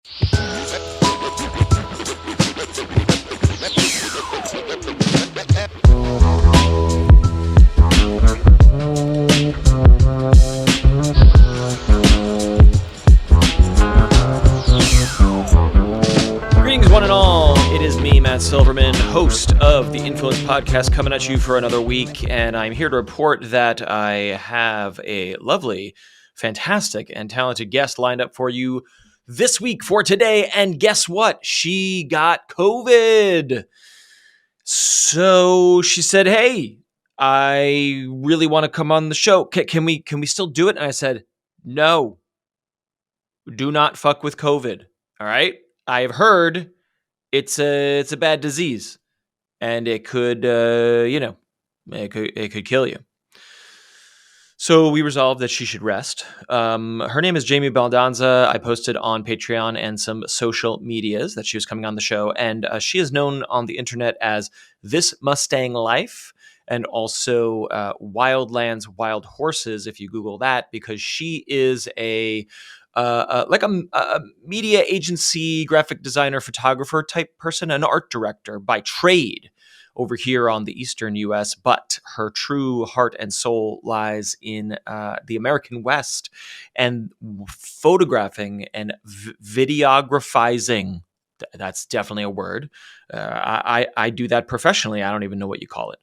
Greetings, one and all. It is me, Matt Silverman, host of the Influence Podcast, coming at you for another week. And I'm here to report that I have a lovely, fantastic, and talented guest lined up for you this week for today. And guess what? She got COVID. So she said, "Hey, I really want to come on the show. Can we still do it?" And I said, "No, do not fuck with COVID. All right. I've heard it's a bad disease, and it could it could kill you." So we resolved that she should rest. Her name is Jamie Baldanza. I posted on Patreon and some social medias that she was coming on the show, and she is known on the internet as This Mustang Life, and also Wildlands Wild Horses, if you Google that, because she is a media agency, graphic designer, photographer type person, an art director by trade over here on the Eastern U.S., but her true heart and soul lies in the American West and photographing and videographizing. That's definitely a word. I do that professionally. I don't even know what you call it.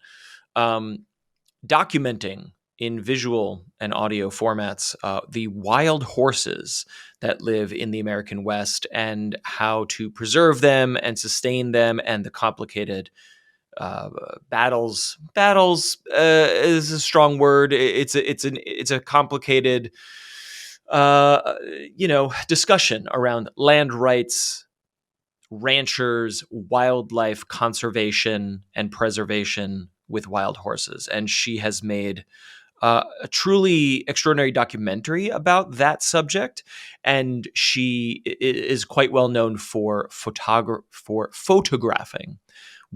Documenting in visual and audio formats the wild horses that live in the American West and how to preserve them and sustain them, and the complicated battles is a strong word. It's a complicated discussion around land rights, ranchers, wildlife conservation and preservation with wild horses. And she has made a truly extraordinary documentary about that subject, and she is quite well known for photographing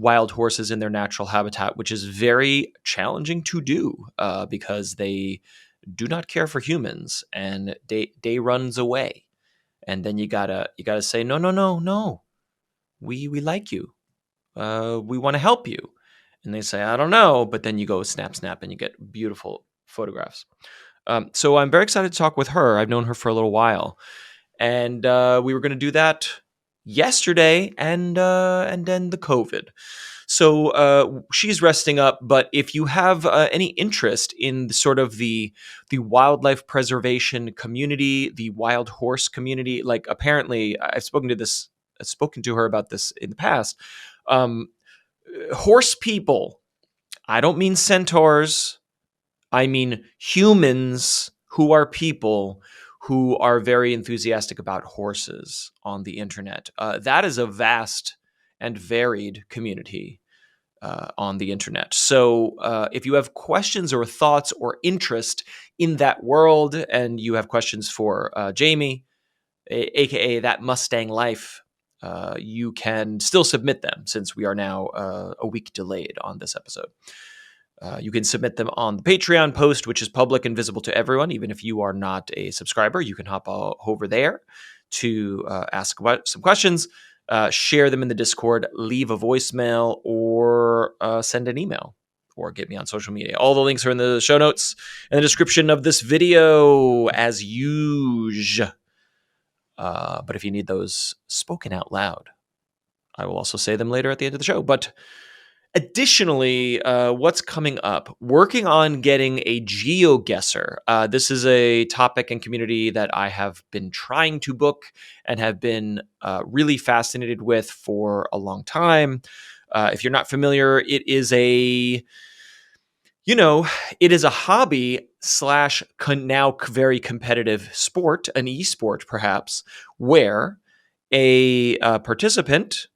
wild horses in their natural habitat, which is very challenging to do because they do not care for humans, and they runs away. And then you gotta say, no, we like you, we want to help you. And they say, I don't know, but then you go snap, and you get beautiful photographs. So I'm very excited to talk with her. I've known her for a little while, and we were going to do that yesterday, and then the COVID. So she's resting up. But if you have any interest in sort of the wildlife preservation community, the wild horse community, like apparently I've spoken to her about this in the past. Horse people. I don't mean centaurs. I mean humans who are people who are very enthusiastic about horses on the internet. That is a vast and varied community on the internet. So if you have questions or thoughts or interest in that world, and you have questions for Jamie, aka That Mustang Life, you can still submit them, since we are now a week delayed on this episode. You can submit them on the Patreon post, which is public and visible to everyone. Even if you are not a subscriber, you can hop over there to ask some questions, share them in the Discord, leave a voicemail, or send an email, or get me on social media. All the links are in the show notes and the description of this video, as usual. But if you need those spoken out loud, I will also say them later at the end of the show. But additionally, what's coming up? Working on getting a GeoGuessr. This is a topic and community that I have been trying to book and have been really fascinated with for a long time. If you're not familiar, it is a hobby / now very competitive sport, an esport perhaps, where a participant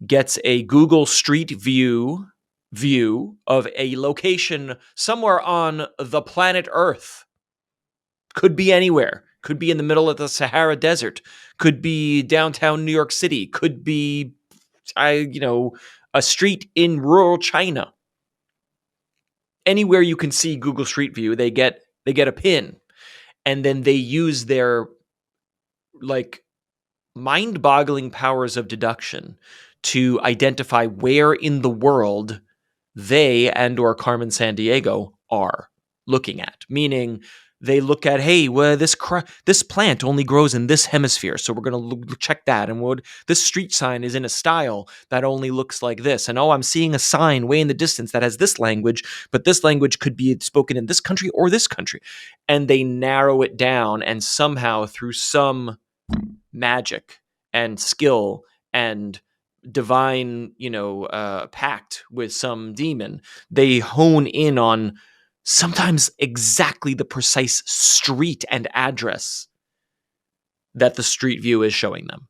gets a Google Street View of a location somewhere on the planet Earth. Could be anywhere. Could be in the middle of the Sahara Desert. Could be downtown New York City. Could be, a street in rural China. Anywhere you can see Google Street View, they get a pin, and then they use their mind-boggling powers of deduction to identify where in the world they and or Carmen Sandiego are looking at. Meaning they look at, hey, well, this plant only grows in this hemisphere, so we're going to check that. And this street sign is in a style that only looks like this. And I'm seeing a sign way in the distance that has this language, but this language could be spoken in this country or this country. And they narrow it down, and somehow through some magic and skill and divine, pact with some demon, they hone in on sometimes exactly the precise street and address that the street view is showing them.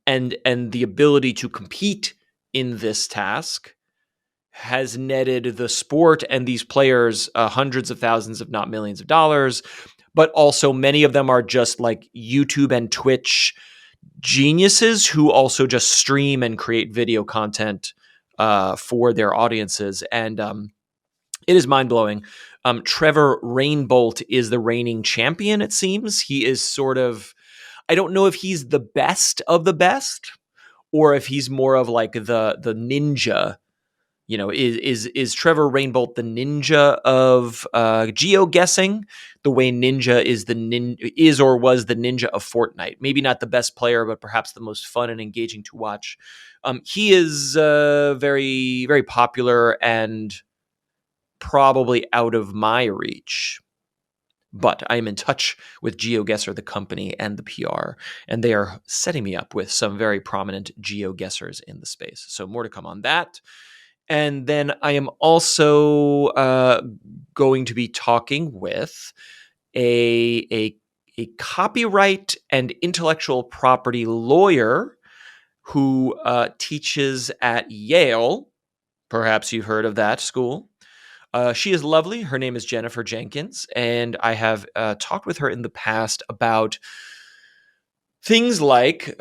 And the ability to compete in this task has netted the sport and these players hundreds of thousands, if not millions of dollars. But also many of them are just like YouTube and Twitch geniuses who also just stream and create video content for their audiences. And it is mind-blowing. Trevor Rainbolt is the reigning champion, it seems. He is sort of, I don't know if he's the best of the best or if he's more of like the ninja. Is Trevor Rainbolt the ninja of geoguessing, the way Ninja is or was the ninja of Fortnite? Maybe not the best player, but perhaps the most fun and engaging to watch. He is very, very popular and probably out of my reach. But I am in touch with GeoGuessr, the company, and the PR, and they are setting me up with some very prominent GeoGuessers in the space. So more to come on that. And then I am also going to be talking with a copyright and intellectual property lawyer who teaches at Yale. Perhaps you've heard of that school. She is lovely. Her name is Jennifer Jenkins, and I have talked with her in the past about things like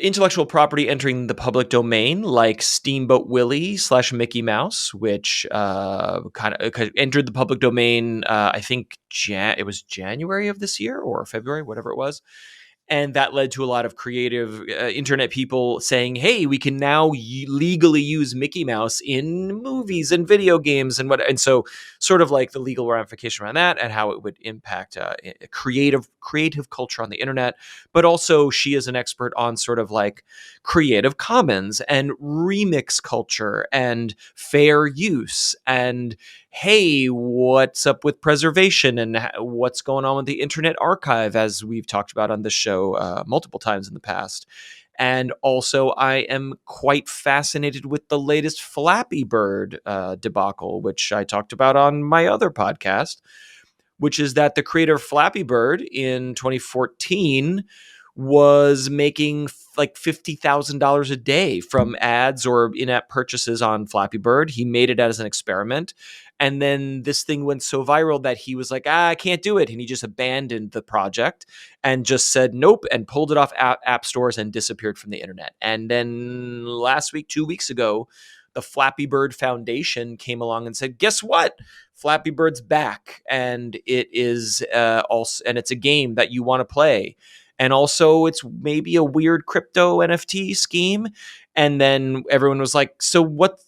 intellectual property entering the public domain, like Steamboat Willie / Mickey Mouse, which kind of entered the public domain. I think it was January of this year or February, whatever it was. And that led to a lot of creative internet people saying, hey, we can now legally use Mickey Mouse in movies and video games and so sort of like the legal ramification around that and how it would impact creative culture on the internet. But also she is an expert on sort of like Creative Commons and remix culture and fair use and hey, what's up with preservation and what's going on with the Internet Archive, as we've talked about on this show multiple times in the past. And also, I am quite fascinated with the latest Flappy Bird debacle, which I talked about on my other podcast, which is that the creator of Flappy Bird in 2014 was making like $50,000 a day from ads or in-app purchases on Flappy Bird. He made it as an experiment. And then this thing went so viral that he was like, I can't do it. And he just abandoned the project and just said nope and pulled it off app stores and disappeared from the internet. And then last week, 2 weeks ago, the Flappy Bird Foundation came along and said, guess what? Flappy Bird's back. And it is also, and it's a game that you want to play. And also it's maybe a weird crypto NFT scheme. And then everyone was like, so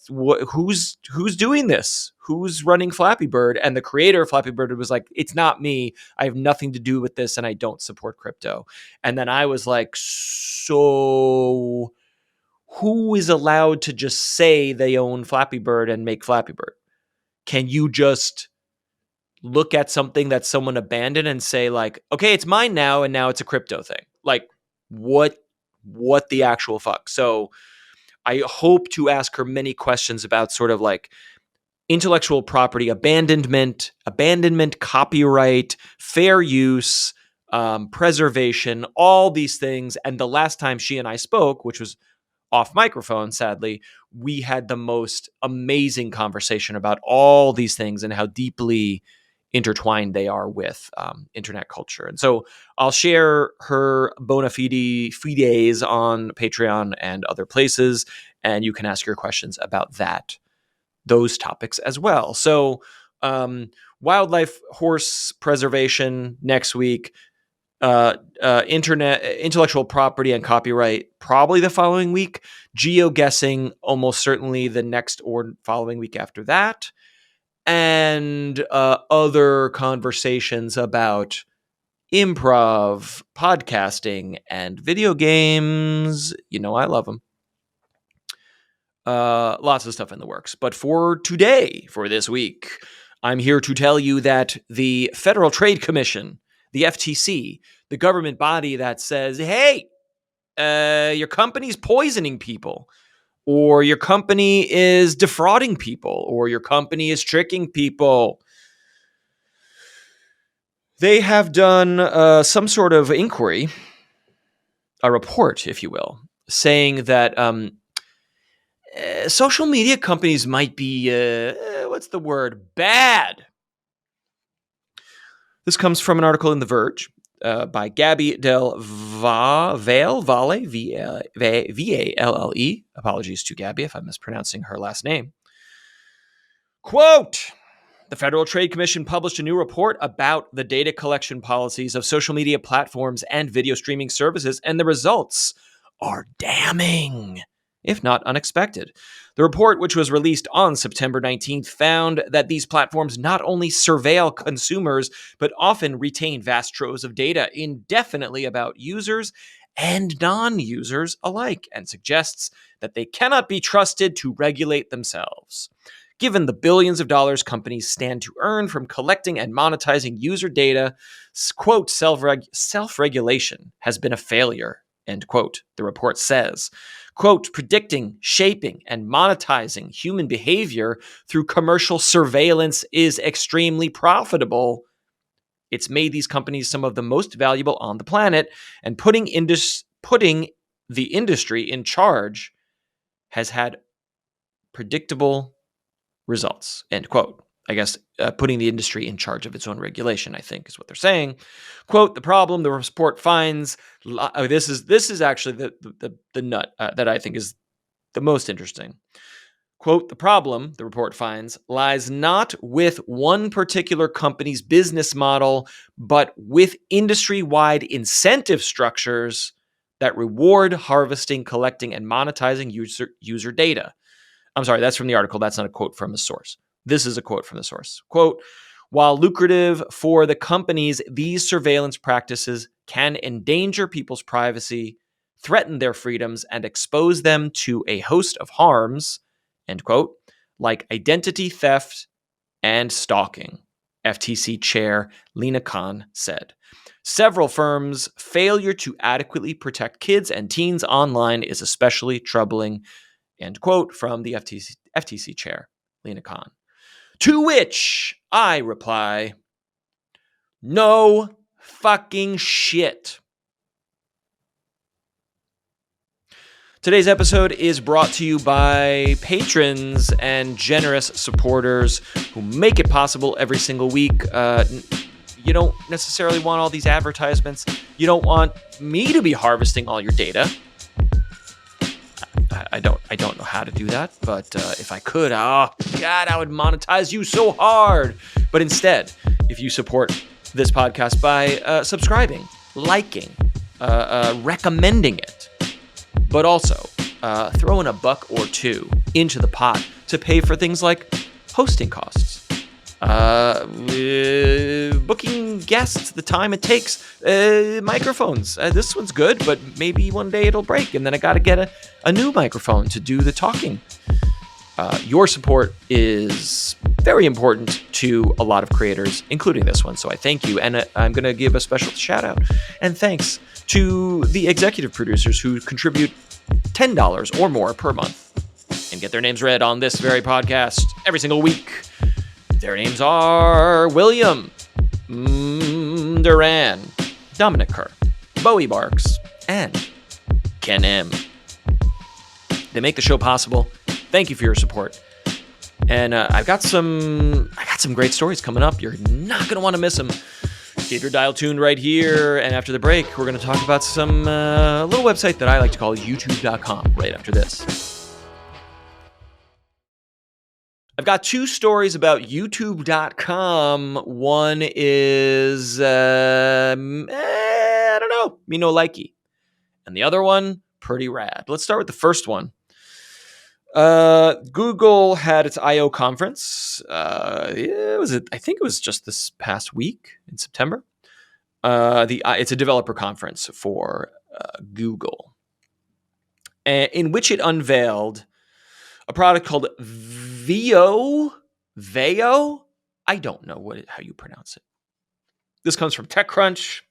who's doing this? Who's running Flappy Bird? And the creator of Flappy Bird was like, it's not me. I have nothing to do with this and I don't support crypto. And then I was like, so who is allowed to just say they own Flappy Bird and make Flappy Bird? Can you just look at something that someone abandoned and say like, okay, it's mine now, and now it's a crypto thing? Like, what the actual fuck? So I hope to ask her many questions about sort of like intellectual property, abandonment, copyright, fair use, preservation, all these things. And the last time she and I spoke, which was off microphone, sadly, we had the most amazing conversation about all these things and how deeply intertwined they are with internet culture. And so I'll share her bona fides on Patreon and other places, and you can ask your questions about those topics as well. So wildlife, horse preservation next week. Internet, intellectual property and copyright probably the following week. Geoguessing almost certainly the next or following week after that. And other conversations about improv, podcasting, and video games. You know, I love them. Lots of stuff in the works. But for today, for this week, I'm here to tell you that the Federal Trade Commission, the FTC, the government body that says, hey, your company's poisoning people, or your company is defrauding people, or your company is tricking people. They have done some sort of inquiry, a report, if you will, saying that social media companies might be, what's the word? Bad. This comes from an article in The Verge by Gabby Del Valle, V-A-L-L-E. Apologies to Gabby if I'm mispronouncing her last name. Quote, the Federal Trade Commission published a new report about the data collection policies of social media platforms and video streaming services, and the results are damning, if not unexpected. The report, which was released on September 19th, found that these platforms not only surveil consumers, but often retain vast troves of data indefinitely about users and non-users alike, and suggests that they cannot be trusted to regulate themselves. Given the billions of dollars companies stand to earn from collecting and monetizing user data, quote, self-regulation has been a failure, end quote, the report says. Quote, predicting, shaping, and monetizing human behavior through commercial surveillance is extremely profitable. It's made these companies some of the most valuable on the planet, and putting the industry in charge has had predictable results, end quote. I guess putting the industry in charge of its own regulation, I think, is what they're saying. Quote, the problem the report finds, this is actually the nut that I think is the most interesting. Quote, the problem, the report finds, lies not with one particular company's business model, but with industry-wide incentive structures that reward harvesting, collecting, and monetizing user data. I'm sorry, that's from the article. That's not a quote from a source. This is a quote from the source. Quote, while lucrative for the companies, these surveillance practices can endanger people's privacy, threaten their freedoms, and expose them to a host of harms, end quote, like identity theft and stalking, FTC Chair Lina Khan said. Several firms' failure to adequately protect kids and teens online is especially troubling, end quote, from the FTC Chair, Lina Khan. To which I reply, no fucking shit. Today's episode is brought to you by patrons and generous supporters who make it possible every single week. You don't necessarily want all these advertisements. You don't want me to be harvesting all your data. I don't know how to do that, but if I could, oh God, I would monetize you so hard. But instead, if you support this podcast by subscribing, liking, recommending it, but also throwing a buck or two into the pot to pay for things like hosting costs, booking guests, the time it takes, microphones. This one's good, but maybe one day it'll break, and then I got to get a new microphone to do the talking. Your support is very important to a lot of creators, including this one, so I thank you. And I'm going to give a special shout out and thanks to the executive producers who contribute $10 or more per month and get their names read on this very podcast every single week. Their names are William, Duran, Dominic Kerr, Bowie Barks, and Ken M. They make the show possible. Thank you for your support. And I got some great stories coming up. You're not going to want to miss them. Keep your dial tuned right here. And after the break, we're going to talk about some little website that I like to call YouTube.com right after this. I've got two stories about YouTube.com. One is I don't know, me no likey. And the other one, pretty rad. Let's start with the first one. Google had its I/O conference. I think it was just this past week in September. It's a developer conference for Google, in which it unveiled a product called Veo. I don't know how you pronounce it. This comes from TechCrunch.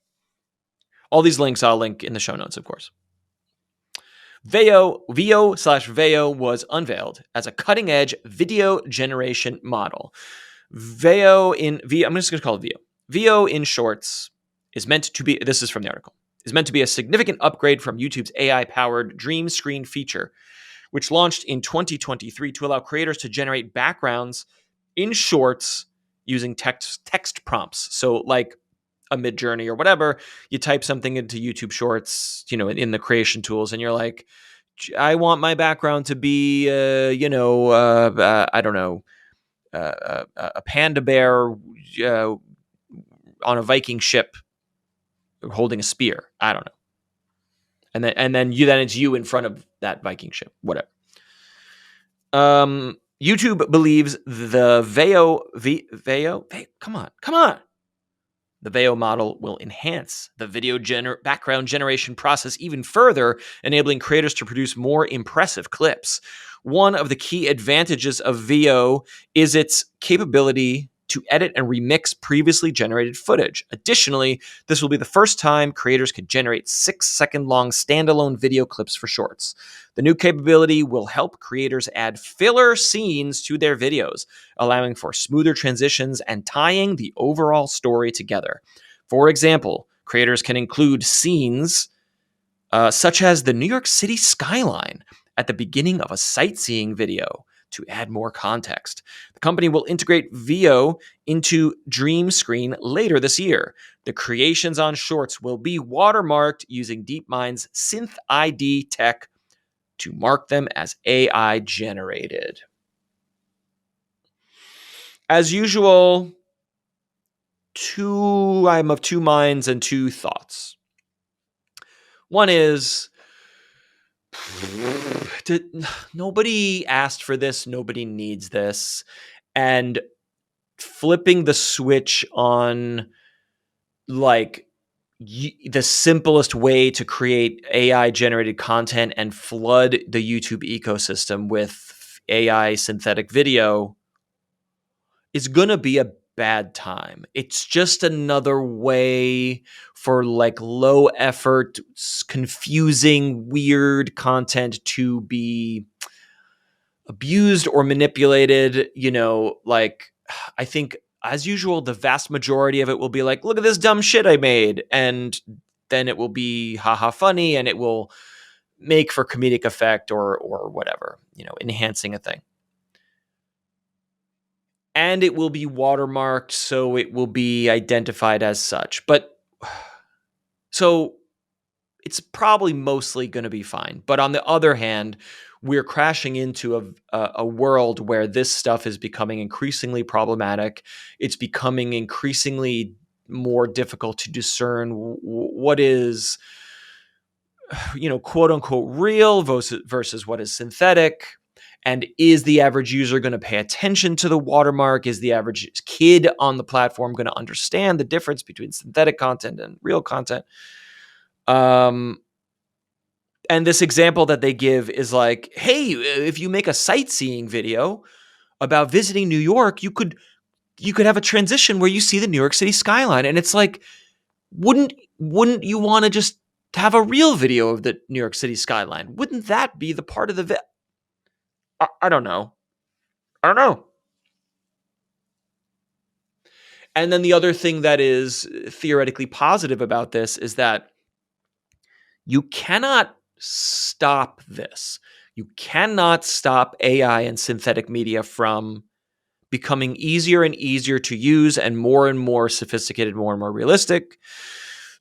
All these links I'll link in the show notes, of course. Veo was unveiled as a cutting-edge video generation model. I'm just going to call it Veo. Veo in shorts is meant to be, this is from the article, is meant to be a significant upgrade from YouTube's AI-powered Dream Screen feature, which launched in 2023 to allow creators to generate backgrounds in shorts using text prompts. So like a Midjourney or whatever, you type something into YouTube Shorts, in the creation tools, and you're like, I want my background to be, I don't know, a panda bear on a Viking ship holding a spear. I don't know. And then it's you in front of that Viking ship, whatever. YouTube believes the Veo, come on. The Veo model will enhance the video background generation process even further, enabling creators to produce more impressive clips. One of the key advantages of Veo is its capability to edit and remix previously generated footage. Additionally, this will be the first time creators can generate 6-second-long standalone video clips for shorts. The new capability will help creators add filler scenes to their videos, allowing for smoother transitions and tying the overall story together. For example, creators can include scenes such as the New York City skyline at the beginning of a sightseeing video to add more context. The company will integrate Veo into Dream Screen later this year. The creations on shorts will be watermarked using DeepMind's Synth ID tech to mark them as AI generated. As usual, I'm of two minds and two thoughts. One is, nobody asked for this, nobody needs this, and flipping the switch on like the simplest way to create AI generated content and flood the YouTube ecosystem with AI synthetic video is gonna be a bad time. It's just another way for like low effort, confusing, weird content to be abused or manipulated. I think as usual, the vast majority of it will be like, look at this dumb shit I made. And then it will be haha funny and it will make for comedic effect or whatever, enhancing a thing. And it will be watermarked, so it will be identified as such. But so it's probably mostly going to be fine. But on the other hand, we're crashing into a world where this stuff is becoming increasingly problematic. It's becoming increasingly more difficult to discern what is, quote unquote, real versus what is synthetic. And is the average user going to pay attention to the watermark? Is the average kid on the platform going to understand the difference between synthetic content and real content? And this example that they give is like, hey, if you make a sightseeing video about visiting New York, you could have a transition where you see the New York City skyline. And it's like, wouldn't you want to just have a real video of the New York City skyline? Wouldn't that be the part of the I don't know. And then the other thing that is theoretically positive about this is that you cannot stop this. You cannot stop AI and synthetic media from becoming easier and easier to use and more sophisticated, more and more realistic.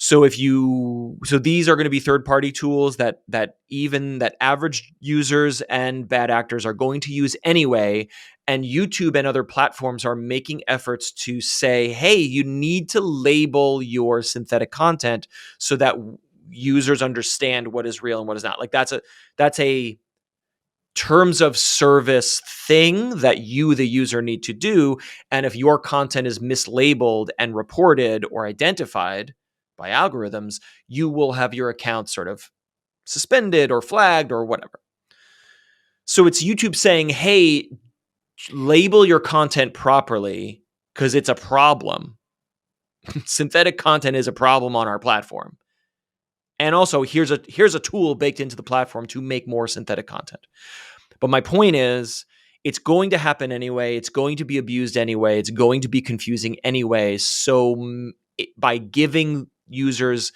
So these are going to be third-party tools that average users and bad actors are going to use anyway, And YouTube and other platforms are making efforts to say, hey, you need to label your synthetic content so that users understand what is real and what is not. Like that's a terms of service thing that you, the user, need to do. And if your content is mislabeled and reported or identified by algorithms, you will have your account sort of suspended or flagged or whatever. So it's YouTube saying, hey, label your content properly because it's a problem. Synthetic content is a problem on our platform. And also, here's a tool baked into the platform to make more synthetic content. But my point is, it's going to happen anyway. It's going to be abused anyway. It's going to be confusing anyway. So by giving users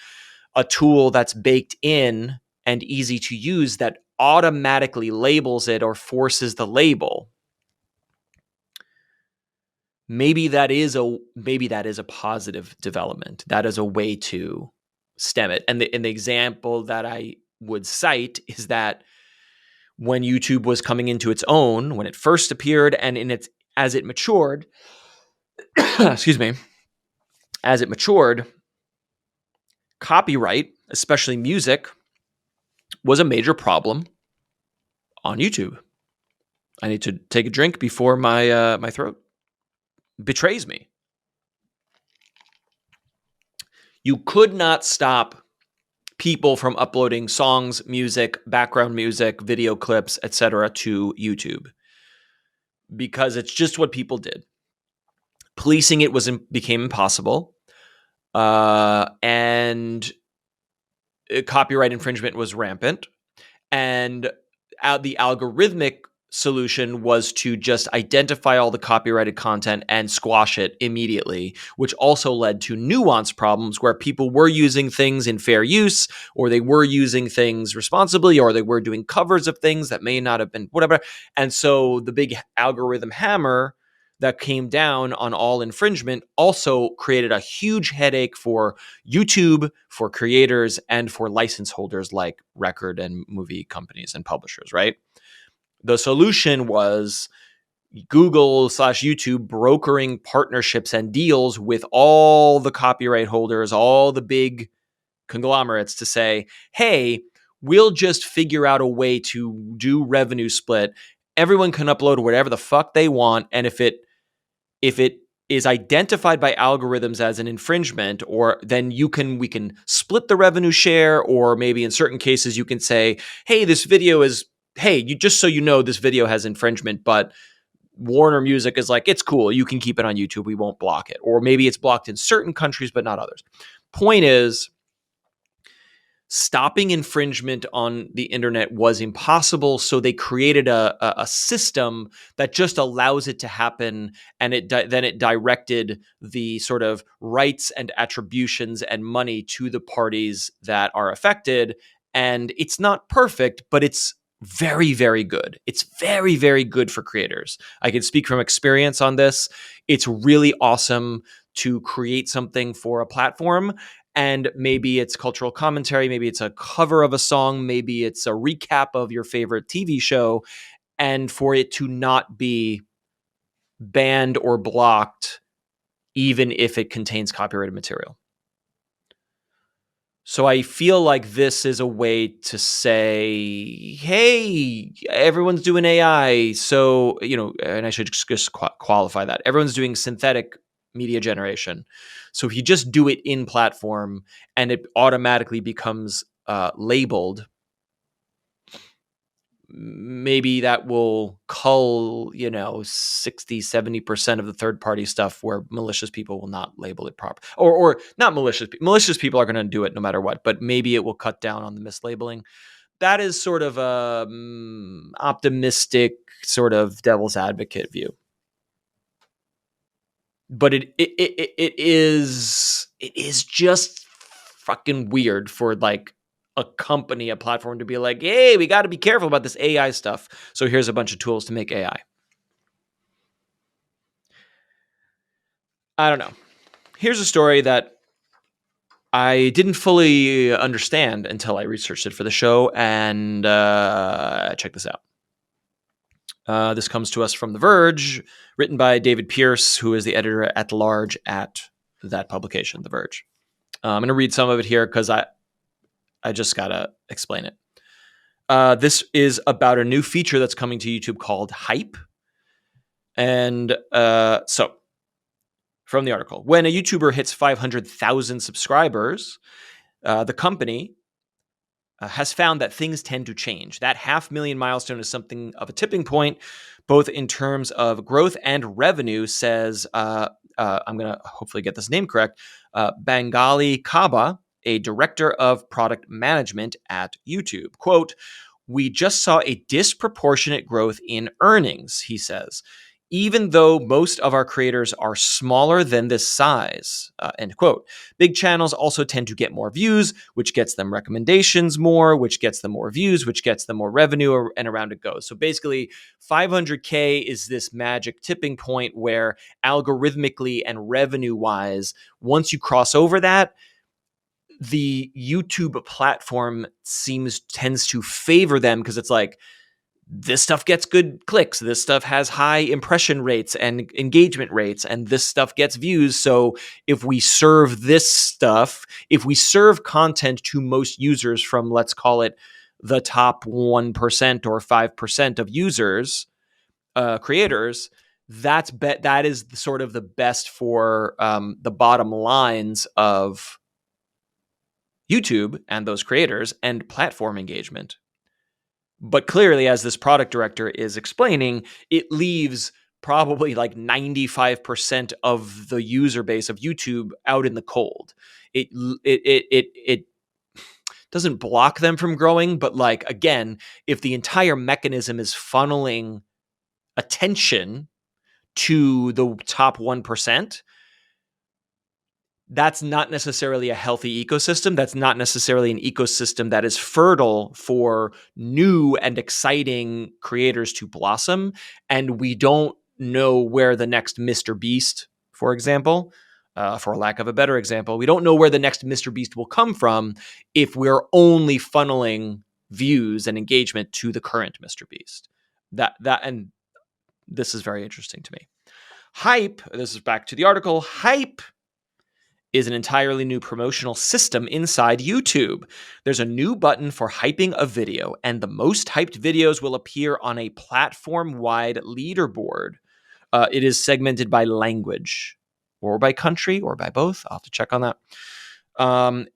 a tool that's baked in and easy to use that automatically labels it or forces the label, maybe that is a positive development. That is a way to stem it. And the example that I would cite is that when YouTube was coming into its own, when it first appeared, and as it matured, excuse me, as it matured, copyright, especially music, was a major problem on YouTube. I need to take a drink before my my throat betrays me. You could not stop people from uploading songs, music, background music, video clips, etc. to YouTube because it's just what people did. Policing it became impossible, and copyright infringement was rampant. And the algorithmic solution was to just identify all the copyrighted content and squash it immediately, which also led to nuanced problems where people were using things in fair use, or they were using things responsibly, or they were doing covers of things that may not have been whatever. And so the big algorithm hammer that came down on all infringement also created a huge headache for YouTube, for creators, and for license holders like record and movie companies and publishers, right? The solution was Google/YouTube brokering partnerships and deals with all the copyright holders, all the big conglomerates to say, hey, we'll just figure out a way to do revenue split. Everyone can upload whatever the fuck they want. And if it is identified by algorithms as an infringement, or then we can split the revenue share, or maybe in certain cases you can say, hey, this video has infringement, but Warner Music is like, it's cool, you can keep it on YouTube, we won't block it. Or maybe it's blocked in certain countries but not others. Point is, stopping infringement on the internet was impossible, so they created a system that just allows it to happen, and then it directed the sort of rights and attributions and money to the parties that are affected. And it's not perfect, but it's very, very good. It's very, very good for creators. I can speak from experience on this. It's really awesome to create something for a platform, and maybe it's cultural commentary, maybe it's a cover of a song, maybe it's a recap of your favorite TV show, and for it to not be banned or blocked, even if it contains copyrighted material. So I feel like this is a way to say, hey, everyone's doing AI. So, and I should just qualify that. Everyone's doing synthetic media generation. So if you just do it in platform and it automatically becomes labeled, maybe that will cull 60-70% of the third party stuff where malicious people will not label it proper, or not malicious people are going to do it no matter what, but maybe it will cut down on the mislabeling. That is sort of a optimistic sort of devil's advocate view, but it is just fucking weird for like a company, a platform to be like, hey, we got to be careful about this AI stuff. So here's a bunch of tools to make AI. I don't know. Here's a story that I didn't fully understand until I researched it for the show, and check this out. This comes to us from The Verge, written by David Pierce, who is the editor at large at that publication, The Verge. I'm going to read some of it here because I just got to explain it. This is about a new feature that's coming to YouTube called Hype. And so, from the article, when a YouTuber hits 500,000 subscribers, the company has found that things tend to change. That 500,000 milestone is something of a tipping point, both in terms of growth and revenue, says, I'm going to hopefully get this name correct, Bengali Kaba, a director of product management at YouTube. Quote, "We just saw a disproportionate growth in earnings," he says, "even though most of our creators are smaller than this size," end quote. "Big channels also tend to get more views, which gets them recommendations more, which gets them more views, which gets them more revenue, and around it goes." So basically, 500K is this magic tipping point where algorithmically and revenue-wise, once you cross over that, the YouTube platform tends to favor them because it's like, this stuff gets good clicks, this stuff has high impression rates and engagement rates, and this stuff gets views. So if we serve this stuff, if we serve content to most users from, let's call it, the top 1% or 5% of users, creators, that is sort of the best for the bottom lines of YouTube and those creators and platform engagement. But clearly, as this product director is explaining, it leaves probably like 95% of the user base of YouTube out in the cold. It doesn't block them from growing, but like, again, if the entire mechanism is funneling attention to the top 1%, that's not necessarily a healthy ecosystem. That's not necessarily an ecosystem that is fertile for new and exciting creators to blossom. And we don't know where the next Mr. Beast, for example, for lack of a better example, we don't know where the next Mr. Beast will come from if we're only funneling views and engagement to the current Mr. Beast. And this is very interesting to me. Hype, this is back to the article, Hype is an entirely new promotional system inside YouTube. There's a new button for hyping a video, and the most hyped videos will appear on a platform-wide leaderboard. It is segmented by language, or by country, or by both. I'll have to check on that.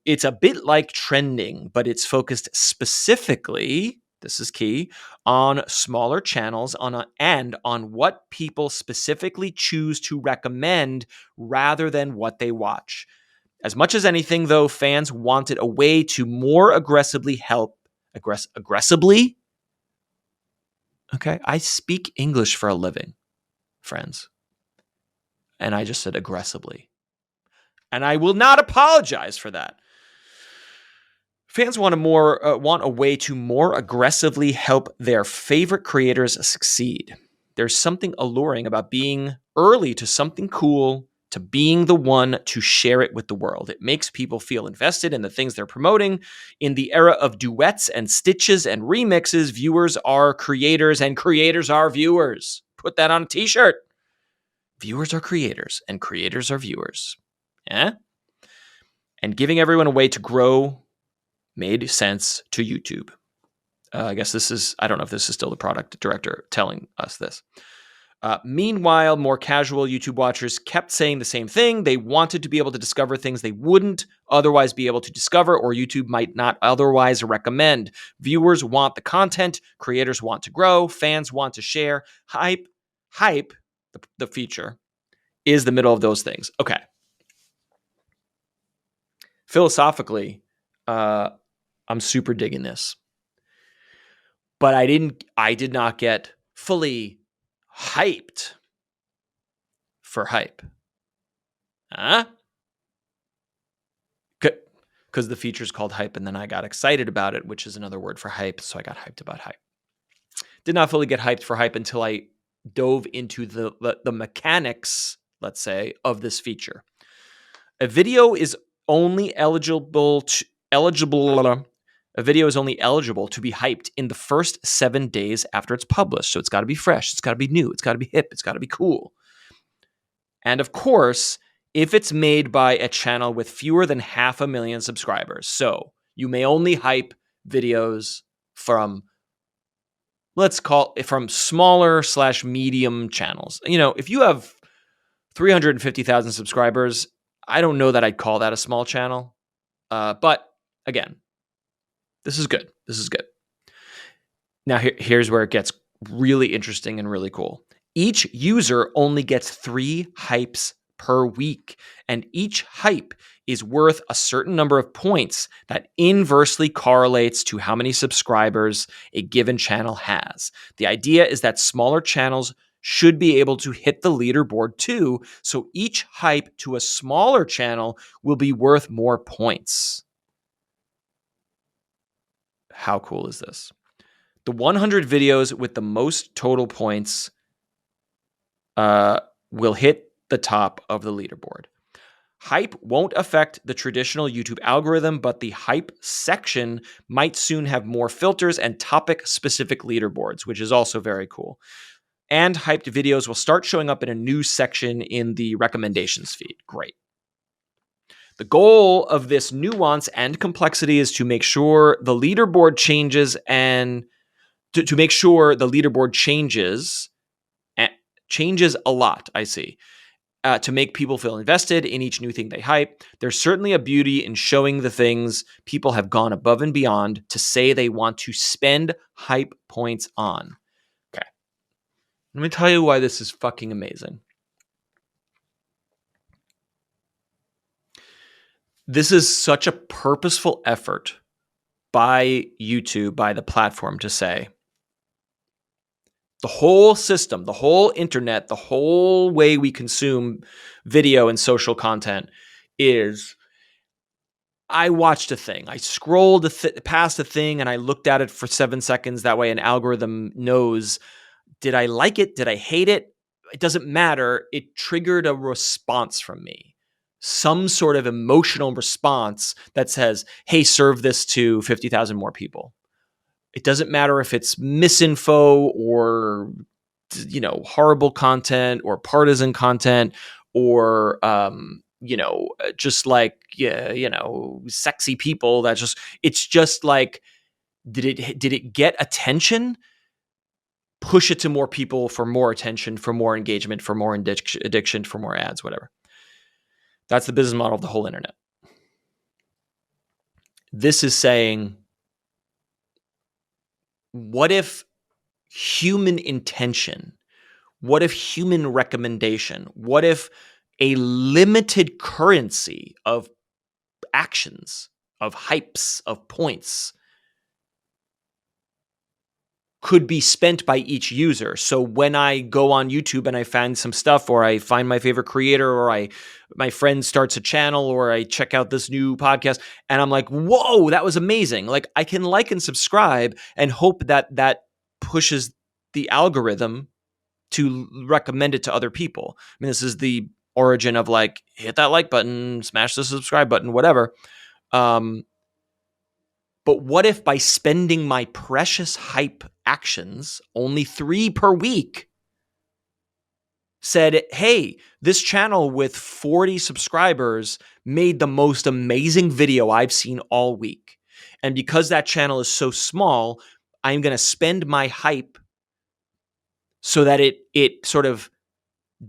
It's a bit like trending, but it's focused specifically, this is key, on smaller channels and on what people specifically choose to recommend rather than what they watch. As much as anything, though, fans wanted a way to more aggressively help. Aggressively? Okay, I speak English for a living, friends. And I just said aggressively. And I will not apologize for that. Fans want a way to more aggressively help their favorite creators succeed. There's something alluring about being early to something cool, to being the one to share it with the world. It makes people feel invested in the things they're promoting. In the era of duets and stitches and remixes, viewers are creators and creators are viewers. Put that on a t-shirt. Viewers are creators and creators are viewers. Yeah? And giving everyone a way to grow made sense to YouTube. I guess I don't know if this is still the product director telling us this. Meanwhile, more casual YouTube watchers kept saying the same thing. They wanted to be able to discover things they wouldn't otherwise be able to discover, or YouTube might not otherwise recommend. Viewers want the content, creators want to grow, fans want to share. Hype, the feature, is the middle of those things. Okay. Philosophically, I'm super digging this. But I did not get fully hyped for hype. Huh? Because the feature's called hype, and then I got excited about it, which is another word for hype, so I got hyped about hype. Did not fully get hyped for hype until I dove into the mechanics, let's say, of this feature. A video is only eligible A video is only eligible to be hyped in the first 7 days after it's published. So it's got to be fresh. It's got to be new. It's got to be hip. It's got to be cool. And of course, if it's made by a channel with fewer than 500,000 subscribers. So you may only hype videos from, let's call it, from smaller / medium channels. If you have 350,000 subscribers, I don't know that I'd call that a small channel. But again, this is good. This is good. Now, here's where it gets really interesting and really cool. Each user only gets 3 hypes per week, and each hype is worth a certain number of points that inversely correlates to how many subscribers a given channel has. The idea is that smaller channels should be able to hit the leaderboard too, so each hype to a smaller channel will be worth more points. How cool is this? The 100 videos with the most total points will hit the top of the leaderboard. Hype won't affect the traditional YouTube algorithm, but the hype section might soon have more filters and topic-specific leaderboards, which is also very cool. And hyped videos will start showing up in a new section in the recommendations feed. Great. The goal of this nuance and complexity is to make sure the leaderboard changes and to make sure the leaderboard changes a lot, I see, to make people feel invested in each new thing they hype. There's certainly a beauty in showing the things people have gone above and beyond to say they want to spend hype points on. Okay. Let me tell you why this is fucking amazing. This is such a purposeful effort by YouTube, by the platform, to say the whole system, the whole internet, the whole way we consume video and social content is, I watched a thing. I scrolled past a thing and I looked at it for 7 seconds. That way an algorithm knows, did I like it? Did I hate it? It doesn't matter. It triggered a response from me. Some sort of emotional response that says, hey, serve this to 50,000 more people. It doesn't matter if it's misinfo or, horrible content or partisan content or, just like, sexy people. It's just like, did it get attention? Push it to more people for more attention, for more engagement, for more addiction, for more ads, whatever. That's the business model of the whole internet. This is saying, what if human intention, what if human recommendation, what if a limited currency of actions, of hypes, of points could be spent by each user? So when I go on YouTube and I find some stuff, or I find my favorite creator, or my friend starts a channel, or I check out this new podcast and I'm like, whoa, that was amazing. Like, I can like and subscribe and hope that pushes the algorithm to recommend it to other people. I mean, this is the origin of like, hit that like button, smash the subscribe button, whatever. But what if by spending my precious hype actions, only 3 per week, said, hey, this channel with 40 subscribers made the most amazing video I've seen all week. And because that channel is so small, I'm going to spend my hype so that it sort of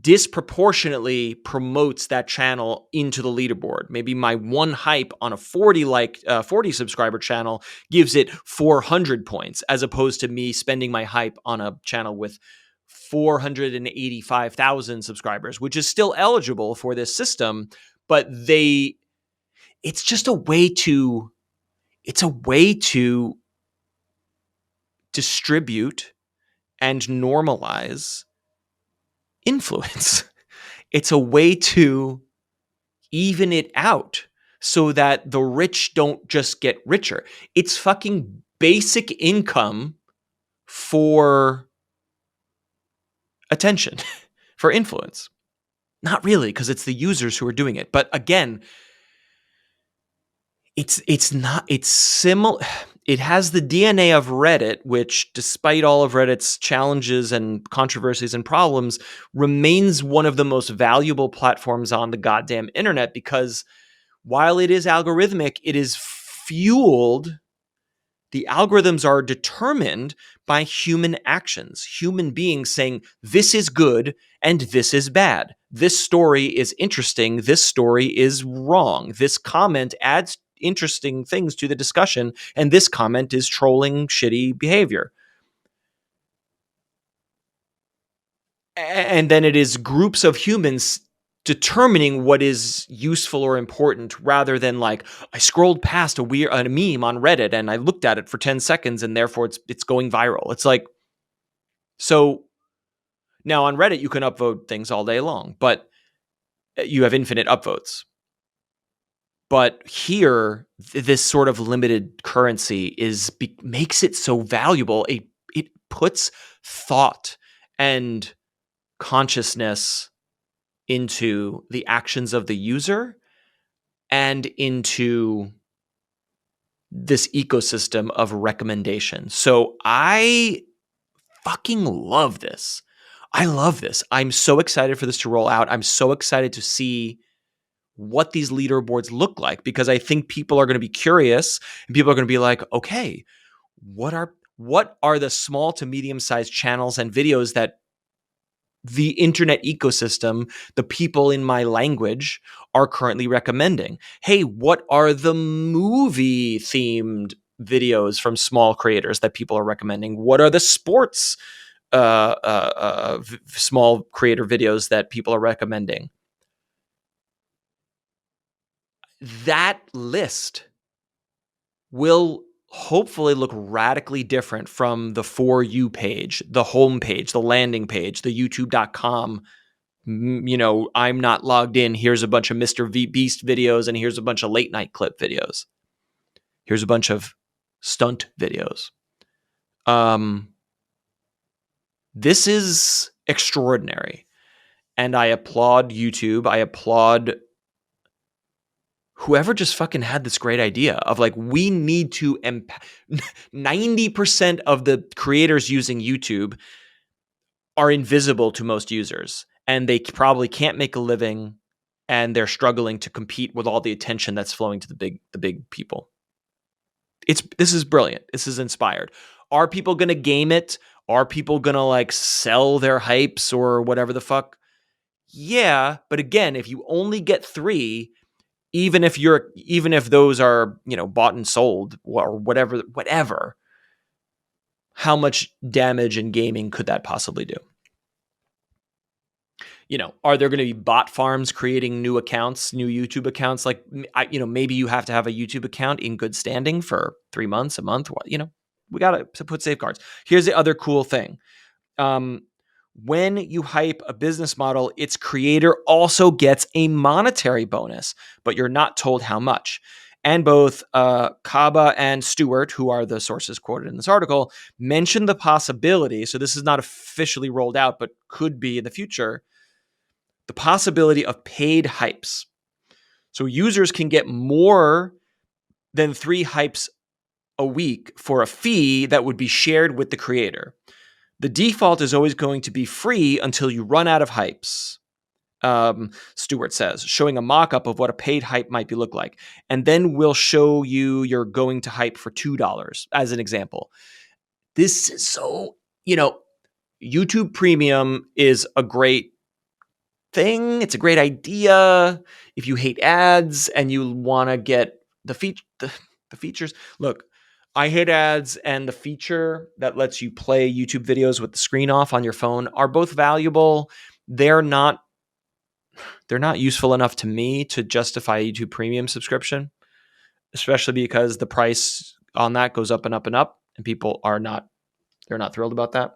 disproportionately promotes that channel into the leaderboard. Maybe my one hype on a 40 subscriber channel gives it 400 points, as opposed to me spending my hype on a channel with 485,000 subscribers, which is still eligible for this system, but it's just a way to distribute and normalize influence. It's a way to even it out so that the rich don't just get richer. It's fucking basic income for attention, for influence. Not really, because it's the users who are doing it. But again, it's similar. it has the DNA of Reddit, which, despite all of Reddit's challenges and controversies and problems, remains one of the most valuable platforms on the goddamn internet, because while it is algorithmic, it is fueled. The algorithms are determined by human actions, human beings saying, this is good and this is bad. This story is interesting. This story is wrong. This comment adds interesting things to the discussion, and this comment is trolling shitty behavior. And then it is groups of humans determining what is useful or important, rather than like, I scrolled past a meme on Reddit and I looked at it for 10 seconds and therefore it's going viral. It's like, so now on Reddit you can upvote things all day long, but you have infinite upvotes. But here, this sort of limited currency makes it so valuable. It puts thought and consciousness into the actions of the user and into this ecosystem of recommendation. So I fucking love this. I love this. I'm so excited for this to roll out. I'm so excited to see what these leaderboards look like, because I think people are going to be curious and people are going to be like, okay, what are the small to medium-sized channels and videos that the internet ecosystem, the people in my language, are currently recommending? Hey, what are the movie themed videos from small creators that people are recommending? What are the sports small creator videos that people are recommending? That list will hopefully look radically different from the For You page, the home page, the landing page, the youtube.com, I'm not logged in. Here's a bunch of Mr. Beast videos, and here's a bunch of late night clip videos. Here's a bunch of stunt videos. This is extraordinary. And I applaud YouTube. I applaud whoever just fucking had this great idea of like, we need to 90% of the creators using YouTube are invisible to most users, and they probably can't make a living, and they're struggling to compete with all the attention that's flowing to the big people. This is brilliant. This is inspired. Are people going to game it? Are people going to like sell their hypes or whatever the fuck? Yeah, but again, if you only get 3, even if those are, bought and sold or whatever, how much damage in gaming could that possibly do? Are there going to be bot farms creating new accounts, new YouTube accounts? Like, maybe you have to have a YouTube account in good standing for 3 months, a month. We got to put safeguards. Here's the other cool thing. When you hype a business model, its creator also gets a monetary bonus, but you're not told how much. And both Kaba and Stewart, who are the sources quoted in this article, mentioned the possibility, so this is not officially rolled out, but could be in the future, the possibility of paid hypes. So users can get more than 3 hypes a week for a fee that would be shared with the creator. The default is always going to be free until you run out of hypes, Stewart says, showing a mock-up of what a paid hype might look like. And then we'll show you you're going to hype for $2 as an example. This is so, YouTube Premium is a great thing. It's a great idea. If you hate ads and you want to get the features, look, I hate ads, and the feature that lets you play YouTube videos with the screen off on your phone are both valuable. They're not useful enough to me to justify a YouTube Premium subscription, especially because the price on that goes up and up and up, and people they're not thrilled about that.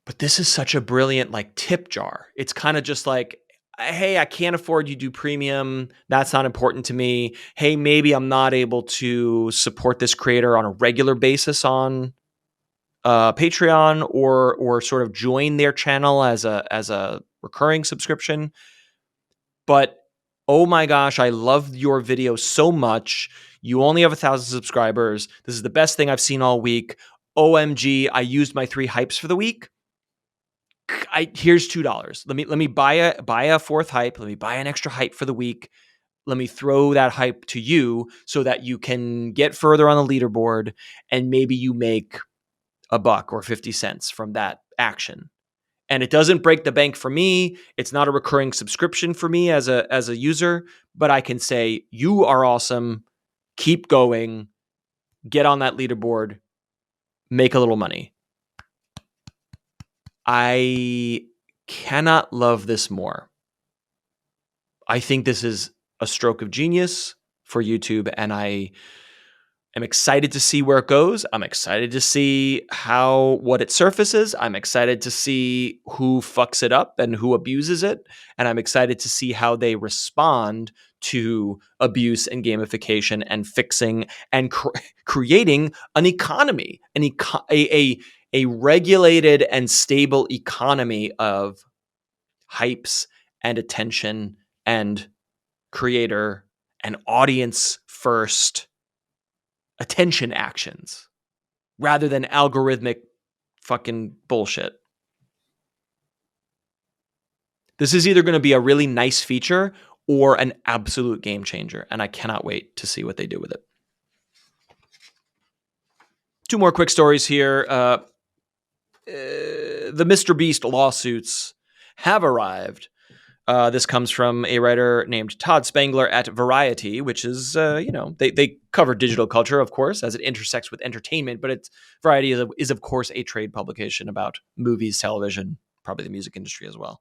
But this is such a brilliant tip jar. It's kind of just like, hey, I can't afford YouTube Premium. That's not important to me. Hey, maybe I'm not able to support this creator on a regular basis on Patreon or sort of join their channel as a recurring subscription. But oh my gosh, I love your video so much. You only have 1,000 subscribers. This is the best thing I've seen all week. OMG, I used my 3 hypes for the week. Here's $2. Let me buy a fourth hype. Let me buy an extra hype for the week. Let me throw that hype to you so that you can get further on the leaderboard, and maybe you make $1 or 50 cents from that action. And it doesn't break the bank for me. It's not a recurring subscription for me as a user, but I can say, you are awesome. Keep going. Get on that leaderboard. Make a little money. I cannot love this more. I think this is a stroke of genius for YouTube, and I am excited to see where it goes. I'm excited to see what it surfaces. I'm excited to see who fucks it up and who abuses it. And I'm excited to see how they respond to abuse and gamification and fixing and creating an economy, a regulated and stable economy of hypes and attention and creator and audience first attention actions rather than algorithmic fucking bullshit. This is either going to be a really nice feature or an absolute game changer, and I cannot wait to see what they do with it. 2 more quick stories here. The Mr. Beast lawsuits have arrived. This comes from a writer named Todd Spangler at Variety, which is, they cover digital culture, of course, as it intersects with entertainment. But Variety is, of course, a trade publication about movies, television, probably the music industry as well.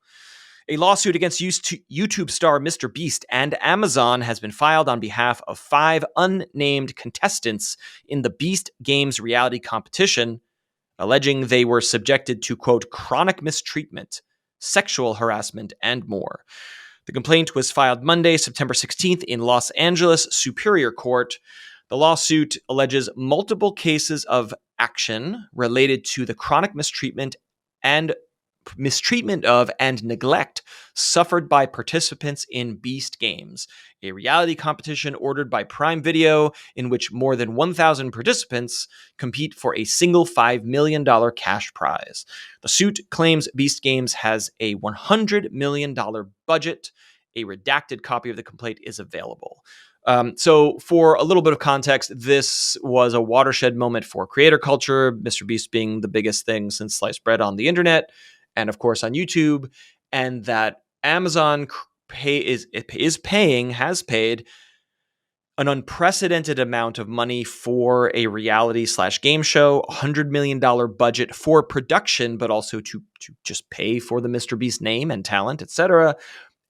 A lawsuit against YouTube star Mr. Beast and Amazon has been filed on behalf of 5 unnamed contestants in the Beast Games reality competition, alleging they were subjected to, quote, chronic mistreatment, sexual harassment, and more. The complaint was filed Monday, September 16th in Los Angeles Superior Court. The lawsuit alleges multiple cases of action related to the chronic mistreatment of and neglect suffered by participants in Beast Games, a reality competition ordered by Prime Video in which more than 1,000 participants compete for a single $5 million cash prize. The suit claims Beast Games has a $100 million budget. A redacted copy of the complaint is available. So for a little bit of context, this was a watershed moment for creator culture, Mr. Beast being the biggest thing since sliced bread on the internet, and of course on YouTube, and that Amazon has paid an unprecedented amount of money for a reality/game show, $100 million budget for production, but also to just pay for the Mr. Beast name and talent, etc.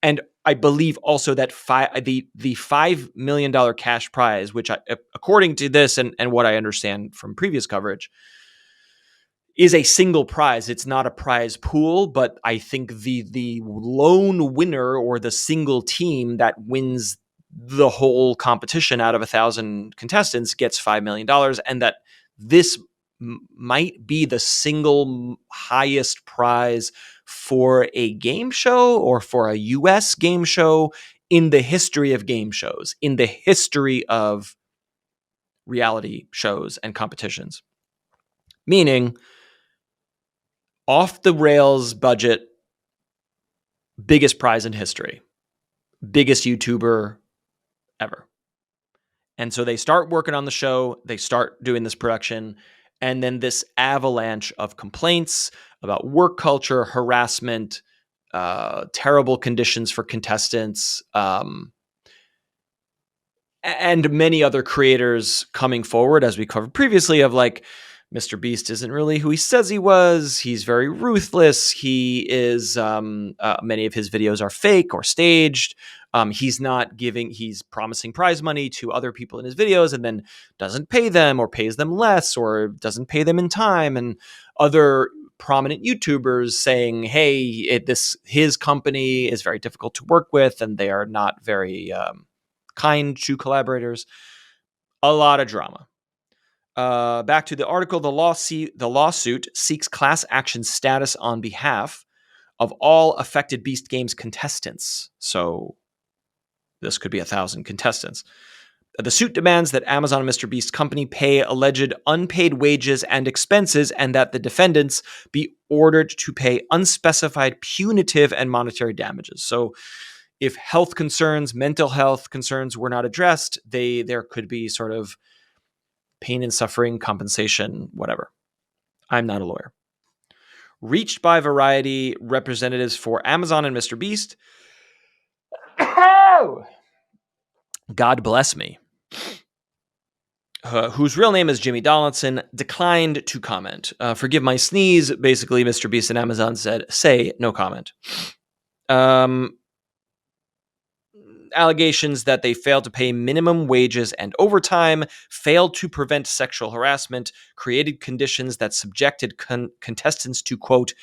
And I believe also that the $5 million cash prize, which according to this and what I understand from previous coverage, is a single prize. It's not a prize pool, but I think the lone winner or the single team that wins the whole competition out of 1,000 contestants gets $5 million, and that this might be the single highest prize for a game show or for a US game show in the history of game shows, in the history of reality shows and competitions. Meaning, off the rails budget, biggest prize in history, biggest YouTuber ever. And so they start working on the show, they start doing this production, and then this avalanche of complaints about work culture, harassment, terrible conditions for contestants, and many other creators coming forward, as we covered previously, of like, Mr. Beast isn't really who he says he was. He's very ruthless. He is, many of his videos are fake or staged. He's promising prize money to other people in his videos and then doesn't pay them or pays them less or doesn't pay them in time. And other prominent YouTubers saying, hey, his company is very difficult to work with and they are not very kind to collaborators. A lot of drama. Back to the article, the lawsuit seeks class action status on behalf of all affected Beast Games contestants. So this could be 1,000 contestants. The suit demands that Amazon and MrBeast Company pay alleged unpaid wages and expenses, and that the defendants be ordered to pay unspecified punitive and monetary damages. So if health concerns, mental health concerns were not addressed, there could be sort of pain and suffering, compensation, whatever. I'm not a lawyer. Reached by Variety, representatives for Amazon and MrBeast. God bless me. Whose real name is Jimmy Donaldson, declined to comment. Forgive my sneeze. Basically, MrBeast and Amazon said, say no comment. Allegations that they failed to pay minimum wages and overtime, failed to prevent sexual harassment, created conditions that subjected contestants to, quote,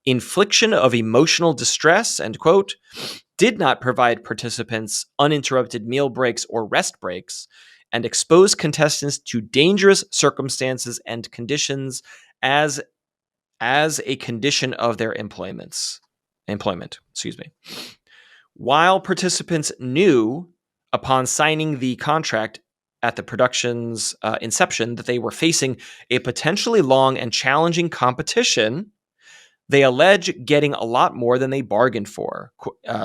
infliction of emotional distress, end quote, did not provide participants uninterrupted meal breaks or rest breaks, and exposed contestants to dangerous circumstances and conditions as a condition of their employment. While participants knew upon signing the contract at the production's inception that they were facing a potentially long and challenging competition, they allege getting a lot more than they bargained for,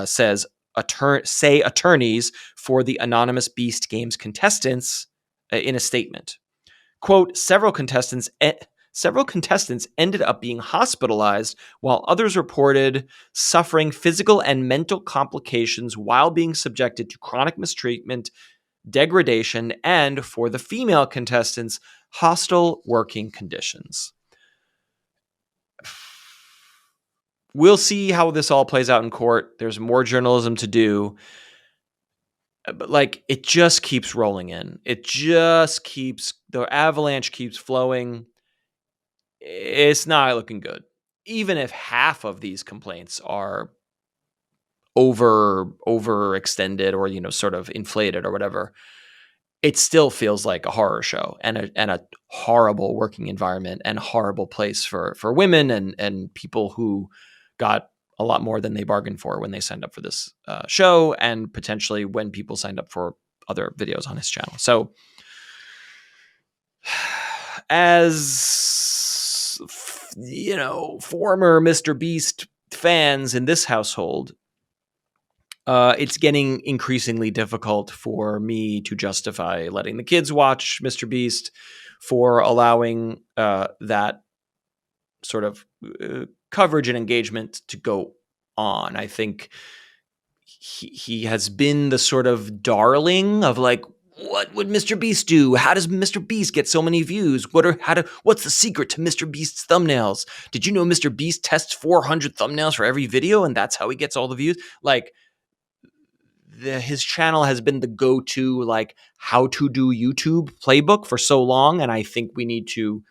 say attorneys for the anonymous Beast Games contestants in a statement. Quote, several contestants ended up being hospitalized, while others reported suffering physical and mental complications while being subjected to chronic mistreatment, degradation, and, for the female contestants, hostile working conditions. We'll see how this all plays out in court. There's more journalism to do. But like, it just keeps rolling in. The avalanche keeps flowing. It's not looking good. Even if half of these complaints are overextended or, sort of inflated or whatever, it still feels like a horror show and a horrible working environment and a horrible place for women and people who got a lot more than they bargained for when they signed up for this show, and potentially when people signed up for other videos on his channel. So as former Mr. Beast fans in this household, it's getting increasingly difficult for me to justify letting the kids watch Mr. Beast, for allowing that sort of coverage and engagement to go on. I think he has been the sort of darling of like, what would Mr. Beast do? How does Mr. Beast get so many views? What's the secret to Mr. Beast's thumbnails? Did you know Mr. Beast tests 400 thumbnails for every video and that's how he gets all the views? Like, his channel has been the go-to, like, how to do YouTube playbook for so long, and I think we need to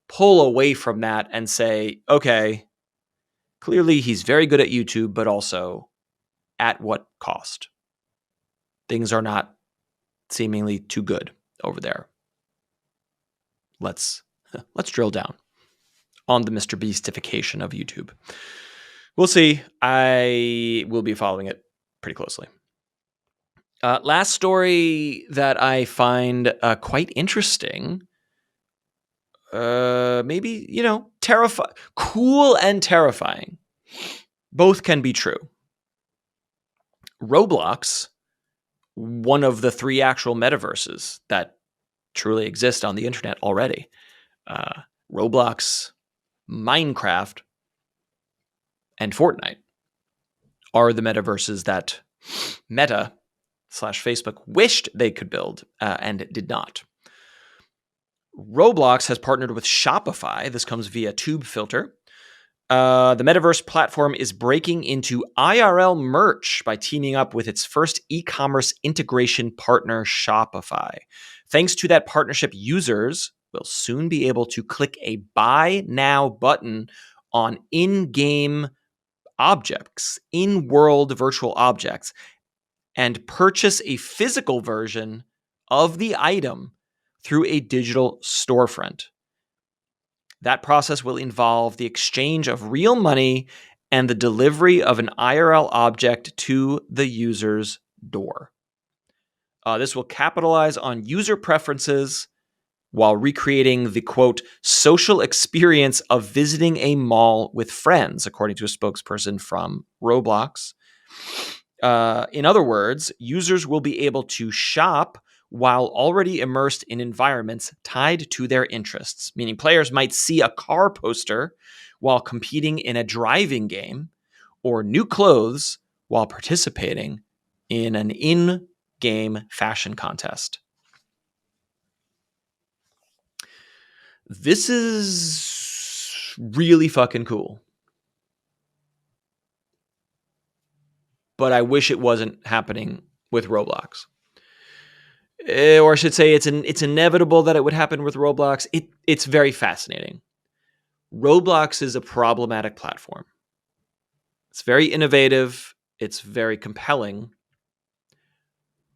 pull away from that and say, okay, clearly he's very good at YouTube, but also at what cost? Things are not seemingly too good over there. Let's drill down on the Mr. Beastification of YouTube. We'll see. I will be following it pretty closely. Last story that I find quite interesting. Maybe, cool and terrifying. Both can be true. Roblox, one of the 3 actual metaverses that truly exist on the internet already. Roblox, Minecraft, and Fortnite are the metaverses that Meta/Facebook wished they could build and did not. Roblox has partnered with Shopify. This comes via TubeFilter. The metaverse platform is breaking into IRL merch by teaming up with its first e-commerce integration partner, Shopify. Thanks to that partnership, users will soon be able to click a buy now button on in-game objects, in-world virtual objects, and purchase a physical version of the item through a digital storefront. That process will involve the exchange of real money and the delivery of an IRL object to the user's door. This will capitalize on user preferences while recreating the, quote, social experience of visiting a mall with friends, according to a spokesperson from Roblox. In other words, users will be able to shop while already immersed in environments tied to their interests, meaning players might see a car poster while competing in a driving game or new clothes while participating in an in-game fashion contest. This is really fucking cool. But I wish it wasn't happening with Roblox. Or I should say it's inevitable that it would happen with Roblox. It's very fascinating. Roblox is a problematic platform. It's very innovative. It's very compelling.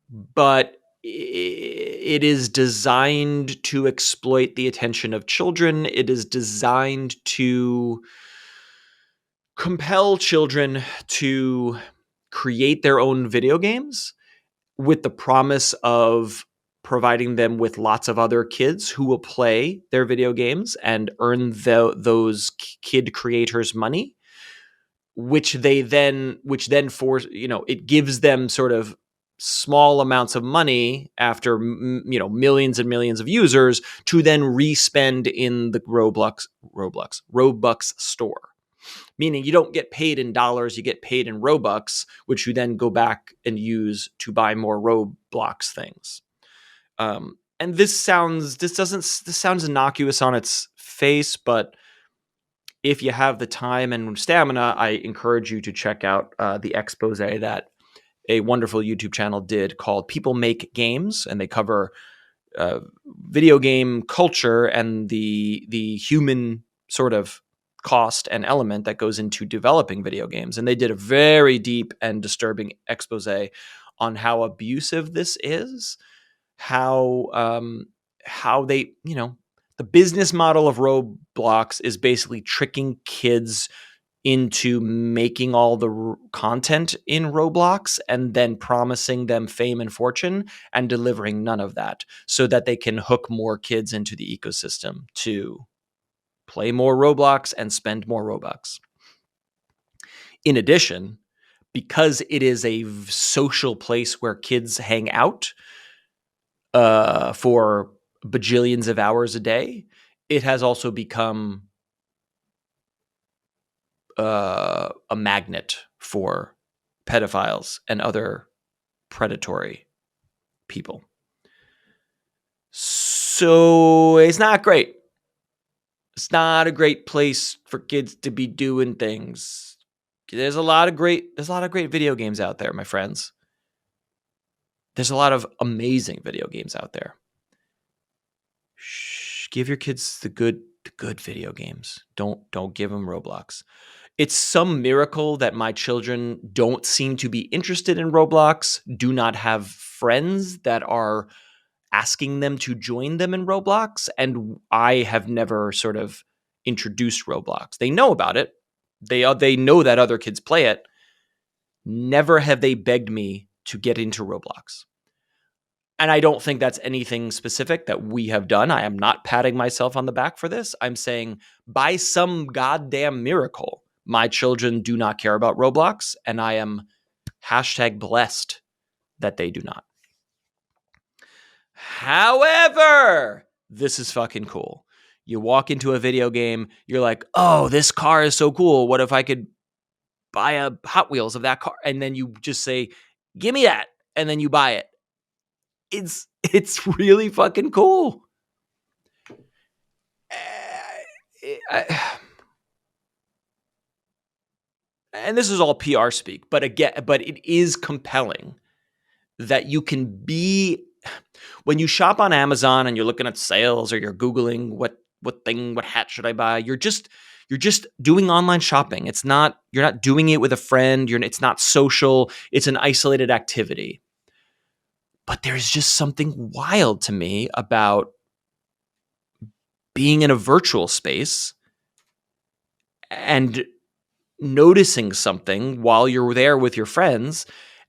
But it is designed to exploit the attention of children. It is designed to compel children to create their own video games with the promise of providing them with lots of other kids who will play their video games and earn those kid creators money, which then force, it gives them sort of small amounts of money after millions and millions of users to then respend in the Robux store. Meaning you don't get paid in dollars, you get paid in Robux, which you then go back and use to buy more Roblox things. And this sounds innocuous on its face, but if you have the time and stamina, I encourage you to check out the expose that a wonderful YouTube channel did called People Make Games, and they cover video game culture and the human sort of cost and element that goes into developing video games. And they did a very deep and disturbing expose on how abusive this is, how they, the business model of Roblox is basically tricking kids into making all the content in Roblox and then promising them fame and fortune and delivering none of that so that they can hook more kids into the ecosystem to play more Roblox and spend more Robux. In addition, because it is a social place where kids hang out for bajillions of hours a day, it has also become a magnet for pedophiles and other predatory people. So it's not great. It's not a great place for kids to be doing things. There's a lot of great video games out there, my friends. There's a lot of amazing video games out there. Give your kids the good video games. Don't give them Roblox. It's some miracle that my children don't seem to be interested in Roblox, do not have friends that are asking them to join them in Roblox, and I have never sort of introduced Roblox. They know about it. They know that other kids play it. Never have they begged me to get into Roblox. And I don't think that's anything specific that we have done. I am not patting myself on the back for this. I'm saying by some goddamn miracle, my children do not care about Roblox, and I am #blessed that they do not. However, this is fucking cool. You walk into a video game, you're like, oh, this car is so cool. What if I could buy a Hot Wheels of that car? And then you just say, give me that. And then you buy it. It's really fucking cool. And this is all PR speak, but it is compelling that you can be, when you shop on Amazon and you're looking at sales or you're Googling what hat should I buy? You're just doing online shopping. You're not doing it with a friend. It's not social. It's an isolated activity. But there's just something wild to me about being in a virtual space and noticing something while you're there with your friends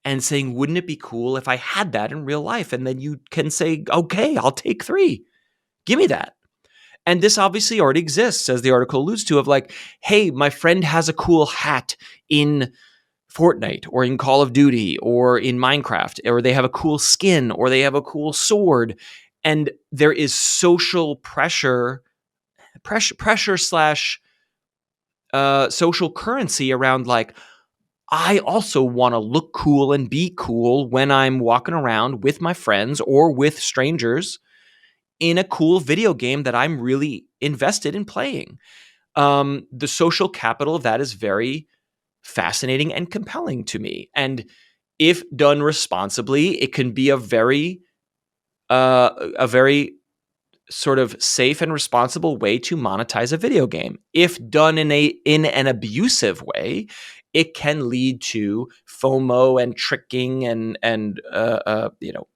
and saying, wouldn't it be cool if I had that in real life? And then you can say, okay, I'll take 3. Give me that. And this obviously already exists, as the article alludes to, of like, hey, my friend has a cool hat in Fortnite or in Call of Duty or in Minecraft, or they have a cool skin or they have a cool sword. And there is social pressure slash social currency around like, I also want to look cool and be cool when I'm walking around with my friends or with strangers in a cool video game that I'm really invested in playing. The social capital of that is very fascinating and compelling to me. And if done responsibly, it can be a very sort of safe and responsible way to monetize a video game. If done in an abusive way, it can lead to FOMO and tricking and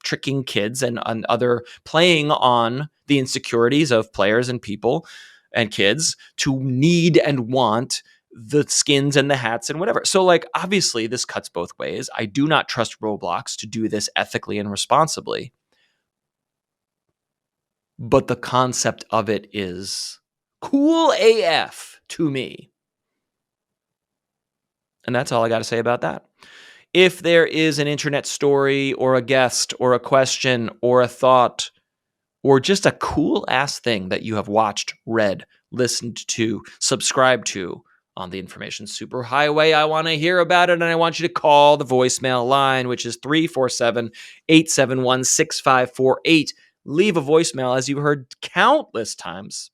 tricking kids and other playing on the insecurities of players and people and kids to need and want the skins and the hats and whatever. So like, obviously this cuts both ways. I do not trust Roblox to do this ethically and responsibly. But the concept of it is cool AF to me. And that's all I got to say about that. If there is an internet story or a guest or a question or a thought or just a cool ass thing that you have watched, read, listened to, subscribed to on the information superhighway, I want to hear about it. And I want you to call the voicemail line, which is 347-871-6548. Leave a voicemail, as you've heard countless times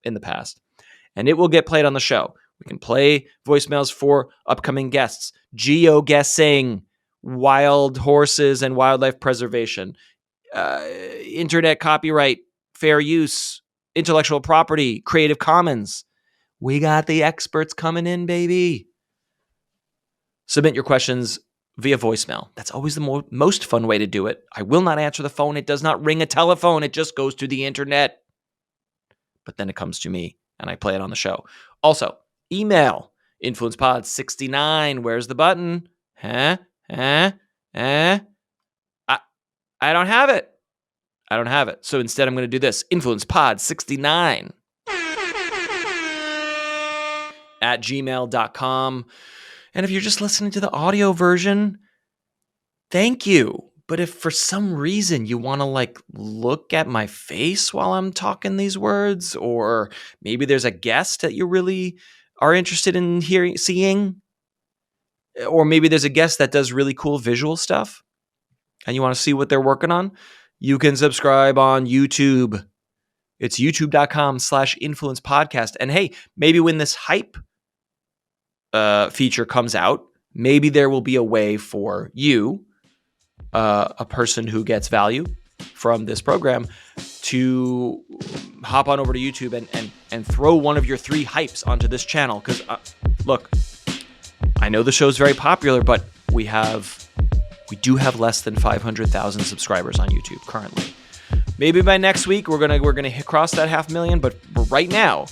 in the past, and it will get played on the show. We can play voicemails for upcoming guests, geo-guessing, wild horses and wildlife preservation, internet copyright, fair use, intellectual property, Creative Commons. We got the experts coming in, baby. Submit your questions via voicemail. That's always the most fun way to do it. I will not answer the phone. It does not ring a telephone. It just goes to the internet. But then it comes to me, and I play it on the show. Also, email influencepod69. Where's the button? I don't have it. So instead, I'm going to do this. influencepod69 at gmail.com. And if you're just listening to the audio version, thank you. But if for some reason you want to like look at my face while I'm talking these words, or maybe there's a guest that you really are interested in seeing, or maybe there's a guest that does really cool visual stuff and you want to see what they're working on, you can subscribe on YouTube. It's youtube.com/influencepodcast. And hey, maybe when this hype feature comes out, maybe there will be a way for you, a person who gets value from this program, to hop on over to YouTube and throw one of your 3 hypes onto this channel. Because look, I know the show's very popular, but we do have less than 500,000 subscribers on YouTube currently. Maybe by next week we're gonna cross that 500,000, but right now,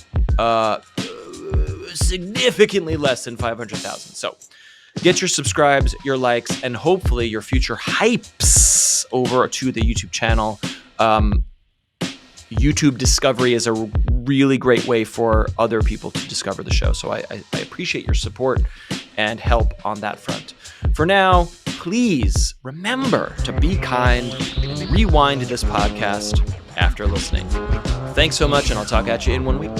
significantly less than 500,000. So get your subscribes, your likes, and hopefully your future hypes over to the YouTube channel. YouTube discovery is a really great way for other people to discover the show. So I appreciate your support and help on that front. For now, please remember to be kind and rewind this podcast after listening. Thanks so much, and I'll talk at you in 1 week.